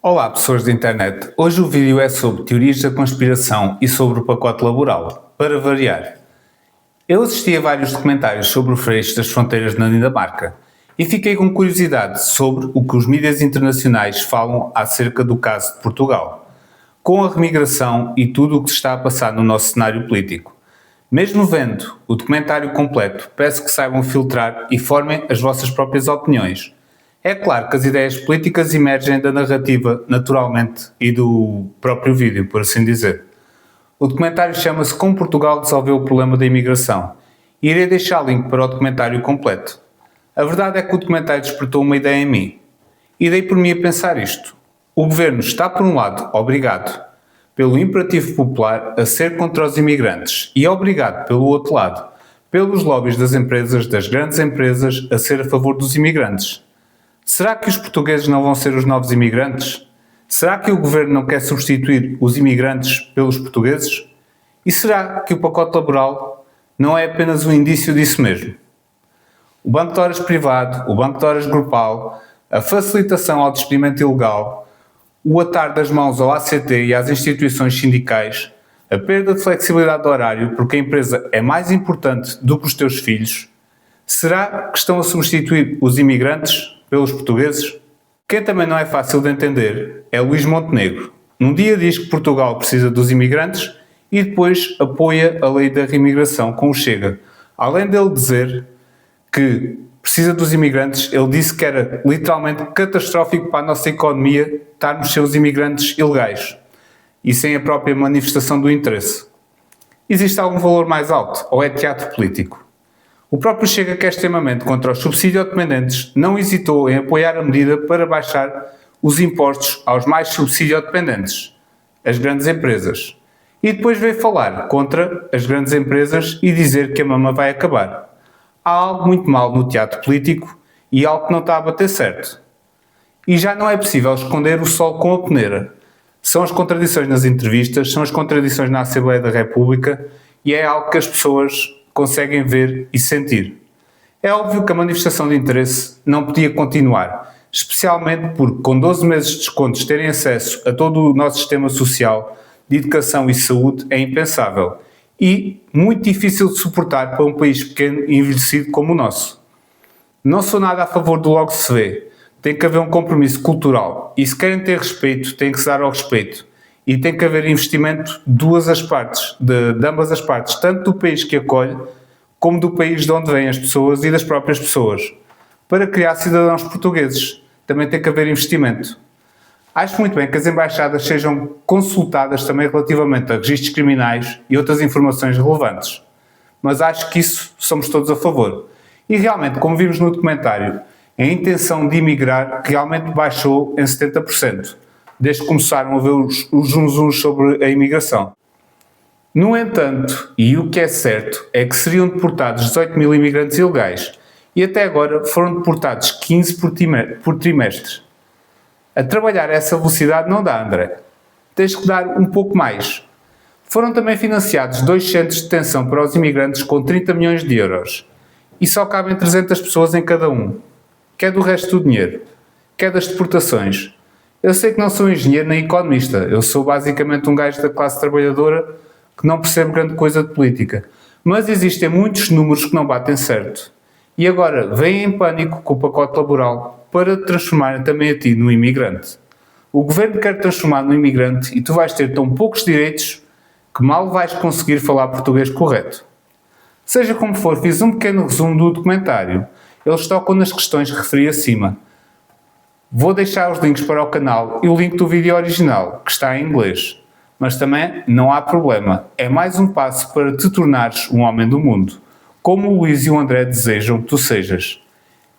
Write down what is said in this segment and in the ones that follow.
Olá, pessoas da internet. Hoje o vídeo é sobre teorias da conspiração e sobre o pacote laboral, para variar. Eu assisti a vários documentários sobre o fecho das fronteiras na Dinamarca e fiquei com curiosidade sobre o que os mídias internacionais falam acerca do caso de Portugal, com a remigração e tudo o que se está a passar no nosso cenário político. Mesmo vendo o documentário completo, peço que saibam filtrar e formem as vossas próprias opiniões. É claro que as ideias políticas emergem da narrativa, naturalmente, e do próprio vídeo, por assim dizer. O documentário chama-se Como Portugal Resolveu o Problema da Imigração e irei deixar link para o documentário completo. A verdade é que o documentário despertou uma ideia em mim. E dei por mim a pensar isto. O governo está, por um lado, obrigado pelo imperativo popular a ser contra os imigrantes e obrigado, pelo outro lado, pelos lobbies das empresas, das grandes empresas, a ser a favor dos imigrantes. Será que os portugueses não vão ser os novos imigrantes? Será que o governo não quer substituir os imigrantes pelos portugueses? E será que o pacote laboral não é apenas um indício disso mesmo? O banco de horas privado, o banco de horas grupal, a facilitação ao despedimento ilegal, o atar das mãos ao ACT e às instituições sindicais, a perda de flexibilidade do horário porque a empresa é mais importante do que os teus filhos, será que estão a substituir os imigrantes pelos portugueses? Quem também não é fácil de entender é Luís Montenegro. Num dia diz que Portugal precisa dos imigrantes e depois apoia a lei da reimigração com o Chega. Além dele dizer que precisa dos imigrantes, ele disse que era literalmente catastrófico para a nossa economia estarmos sem os imigrantes ilegais e sem a própria manifestação do interesse. Existe algum valor mais alto ou é teatro político? O próprio Chega, que é extremamente contra os subsídio-dependentes, não hesitou em apoiar a medida para baixar os impostos aos mais subsídio-dependentes, as grandes empresas. E depois veio falar contra as grandes empresas e dizer que a mama vai acabar. Há algo muito mal no teatro político e algo que não está a bater certo. E já não é possível esconder o sol com a peneira. São as contradições nas entrevistas, são as contradições na Assembleia da República e é algo que as pessoas conseguem ver e sentir. É óbvio que a manifestação de interesse não podia continuar, especialmente porque com 12 meses de descontos terem acesso a todo o nosso sistema social, de educação e saúde é impensável e muito difícil de suportar para um país pequeno e envelhecido como o nosso. Não sou nada a favor do logo se vê, tem que haver um compromisso cultural e se querem ter respeito, tem que se dar ao respeito. E tem que haver investimento de ambas as partes, tanto do país que acolhe, como do país de onde vêm as pessoas e das próprias pessoas. Para criar cidadãos portugueses, também tem que haver investimento. Acho muito bem que as embaixadas sejam consultadas também relativamente a registros criminais e outras informações relevantes. Mas acho que isso somos todos a favor. E realmente, como vimos no documentário, a intenção de imigrar realmente baixou em 70%. Desde que começaram a ver os zunzuns sobre a imigração. No entanto, e o que é certo, é que seriam deportados 18 mil imigrantes ilegais e até agora foram deportados 15 por trimestre. A trabalhar a essa velocidade não dá, André. Tens que dar um pouco mais. Foram também financiados 2 centros de detenção para os imigrantes com 30 milhões de euros e só cabem 300 pessoas em cada um. Quer do resto do dinheiro? Quer das deportações? Eu sei que não sou engenheiro nem economista, eu sou basicamente um gajo da classe trabalhadora que não percebe grande coisa de política. Mas existem muitos números que não batem certo. E agora vêm em pânico com o pacote laboral para te transformarem também a ti no imigrante. O governo quer te transformar no imigrante e tu vais ter tão poucos direitos que mal vais conseguir falar português correto. Seja como for, fiz um pequeno resumo do documentário. Eles tocam nas questões que referi acima. Vou deixar os links para o canal e o link do vídeo original, que está em inglês. Mas também não há problema, é mais um passo para te tornares um homem do mundo, como o Luís e o André desejam que tu sejas.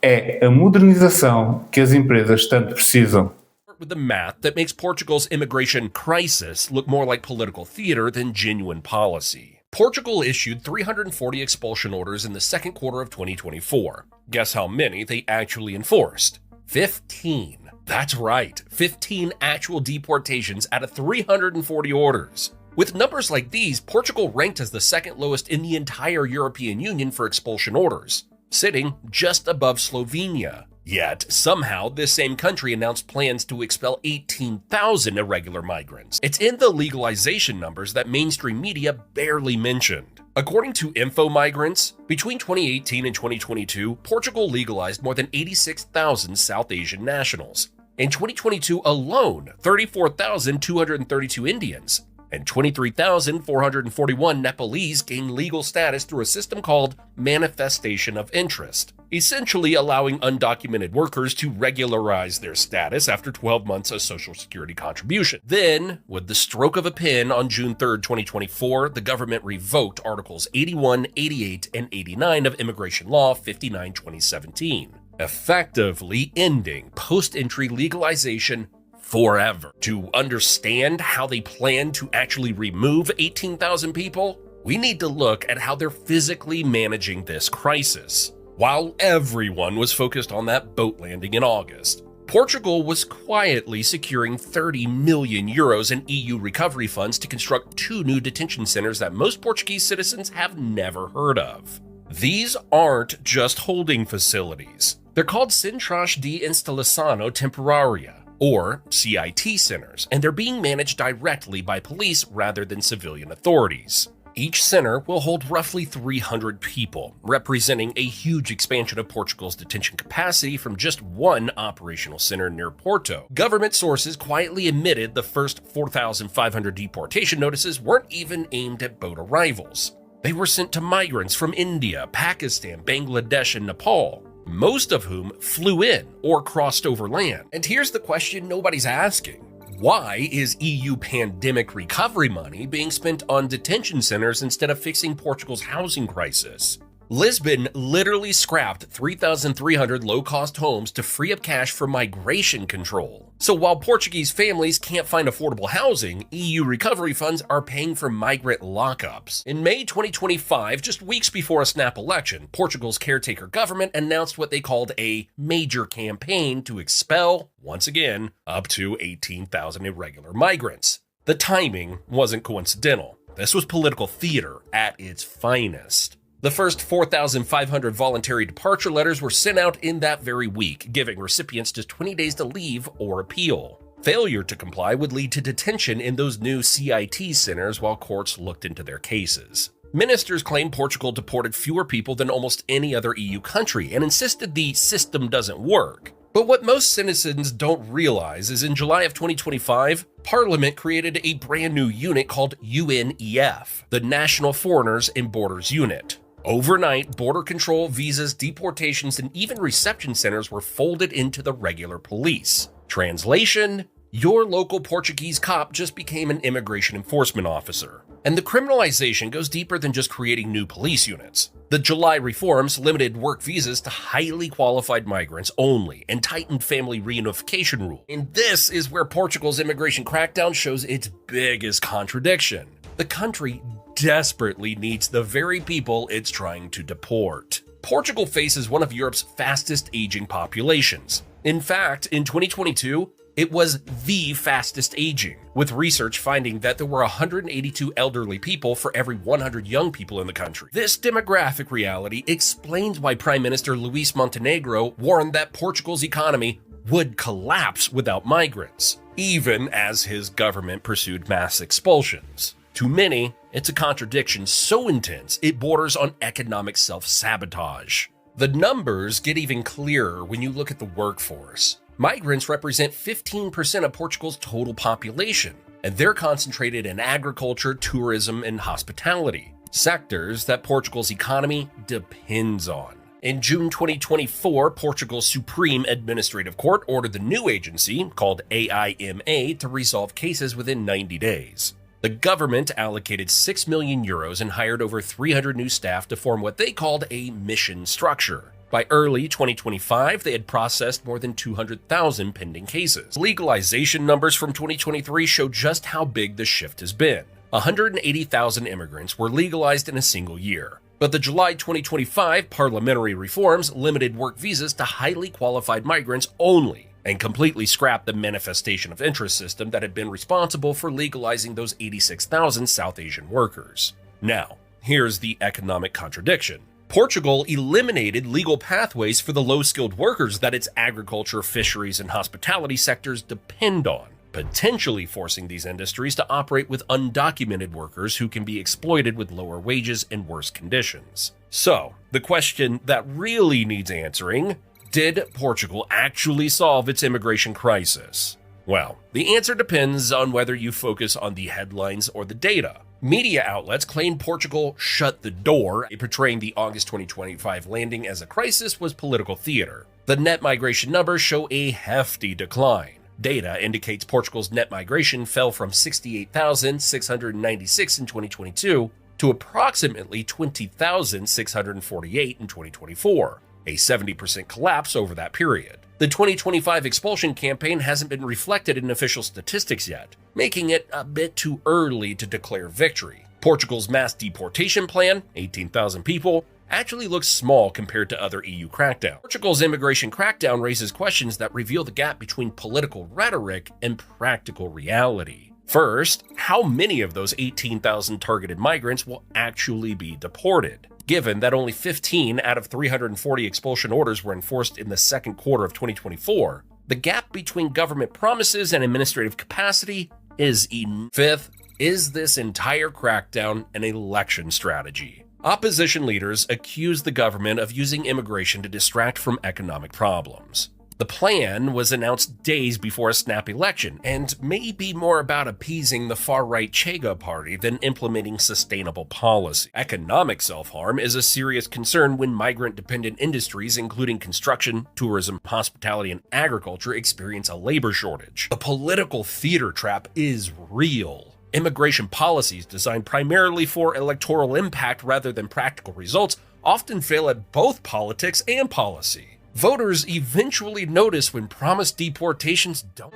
É a modernização que as empresas tanto precisam. With the math that makes Portugal's immigration crisis look more like political theater than genuine policy. Portugal issued 340 expulsion orders in the second quarter of 2024. Guess how many they actually enforced? 15. That's right, 15 actual deportations out of 340 orders. With numbers like these, Portugal ranked as the second lowest in the entire European Union for expulsion orders, sitting just above Slovenia. Yet, somehow, this same country announced plans to expel 18,000 irregular migrants. It's in the legalization numbers that mainstream media barely mentioned. According to Info Migrants, between 2018 and 2022, Portugal legalized more than 86,000 South Asian nationals. In 2022 alone, 34,232 Indians and 23,441 Nepalese gained legal status through a system called manifestation of interest, essentially allowing undocumented workers to regularize their status after 12 months of Social Security contribution. Then, with the stroke of a pen on June 3, 2024, the government revoked Articles 81, 88, and 89 of Immigration Law 59/2017, effectively ending post-entry legalization forever. To understand how they plan to actually remove 18,000 people, we need to look at how they're physically managing this crisis. While everyone was focused on that boat landing in August, Portugal was quietly securing 30 million euros in EU recovery funds to construct 2 new detention centers that most Portuguese citizens have never heard of. These aren't just holding facilities. They're called Centros de Instalação Temporária, or CIT centers, and they're being managed directly by police rather than civilian authorities. Each center will hold roughly 300 people, representing a huge expansion of Portugal's detention capacity from just one operational center near Porto. Government sources quietly admitted the first 4,500 deportation notices weren't even aimed at boat arrivals. They were sent to migrants from India, Pakistan, Bangladesh, and Nepal, most of whom flew in or crossed over land. And here's the question nobody's asking. Why is EU pandemic recovery money being spent on detention centers instead of fixing Portugal's housing crisis? Lisbon literally scrapped 3,300 low-cost homes to free up cash for migration control. So while Portuguese families can't find affordable housing, EU recovery funds are paying for migrant lockups. In May 2025, just weeks before a snap election, Portugal's caretaker government announced what they called a major campaign to expel, once again, up to 18,000 irregular migrants. The timing wasn't coincidental. This was political theater at its finest. The first 4,500 voluntary departure letters were sent out in that very week, giving recipients just 20 days to leave or appeal. Failure to comply would lead to detention in those new CIT centers while courts looked into their cases. Ministers claimed Portugal deported fewer people than almost any other EU country and insisted the system doesn't work. But what most citizens don't realize is in July of 2025, Parliament created a brand new unit called UNEF, the National Foreigners and Borders Unit. Overnight, border control, visas, deportations, and even reception centers were folded into the regular police. Translation: your local Portuguese cop just became an immigration enforcement officer. And the criminalization goes deeper than just creating new police units. The July reforms limited work visas to highly qualified migrants only and tightened family reunification rules. And this is where Portugal's immigration crackdown shows its biggest contradiction. The country desperately needs the very people it's trying to deport. Portugal faces one of Europe's fastest aging populations. In fact, in 2022, it was the fastest aging, with research finding that there were 182 elderly people for every 100 young people in the country. This demographic reality explains why Prime Minister Luís Montenegro warned that Portugal's economy would collapse without migrants, even as his government pursued mass expulsions. To many, it's a contradiction so intense it borders on economic self-sabotage. The numbers get even clearer when you look at the workforce. Migrants represent 15% of Portugal's total population, and they're concentrated in agriculture, tourism, and hospitality, sectors that Portugal's economy depends on. In June 2024, Portugal's Supreme Administrative Court ordered the new agency, called AIMA, to resolve cases within 90 days. The government allocated 6 million euros and hired over 300 new staff to form what they called a mission structure. By early 2025, they had processed more than 200,000 pending cases. Legalization numbers from 2023 show just how big the shift has been. 180,000 immigrants were legalized in a single year. But the July 2025 parliamentary reforms limited work visas to highly qualified migrants only, and completely scrapped the manifestation of interest system that had been responsible for legalizing those 86,000 South Asian workers. Now, here's the economic contradiction. Portugal eliminated legal pathways for the low-skilled workers that its agriculture, fisheries, and hospitality sectors depend on, potentially forcing these industries to operate with undocumented workers who can be exploited with lower wages and worse conditions. So, the question that really needs answering: did Portugal actually solve its immigration crisis? Well, the answer depends on whether you focus on the headlines or the data. Media outlets claim Portugal shut the door, portraying the August 2025 landing as a crisis was political theater. The net migration numbers show a hefty decline. Data indicates Portugal's net migration fell from 68,696 in 2022 to approximately 20,648 in 2024, a 70% collapse over that period. The 2025 expulsion campaign hasn't been reflected in official statistics yet, making it a bit too early to declare victory. Portugal's mass deportation plan, 18,000 people, actually looks small compared to other EU crackdowns. Portugal's immigration crackdown raises questions that reveal the gap between political rhetoric and practical reality. First, how many of those 18,000 targeted migrants will actually be deported? Given that only 15 out of 340 expulsion orders were enforced in the second quarter of 2024, the gap between government promises and administrative capacity is enormous. Fifth, is this entire crackdown an election strategy? Opposition leaders accuse the government of using immigration to distract from economic problems. The plan was announced days before a snap election and may be more about appeasing the far-right Chega party than implementing sustainable policy. Economic self-harm is a serious concern when migrant-dependent industries, including construction, tourism, hospitality, and agriculture, experience a labor shortage. The political theater trap is real. Immigration policies designed primarily for electoral impact rather than practical results often fail at both politics and policy. Voters eventually notice when promised deportations don't.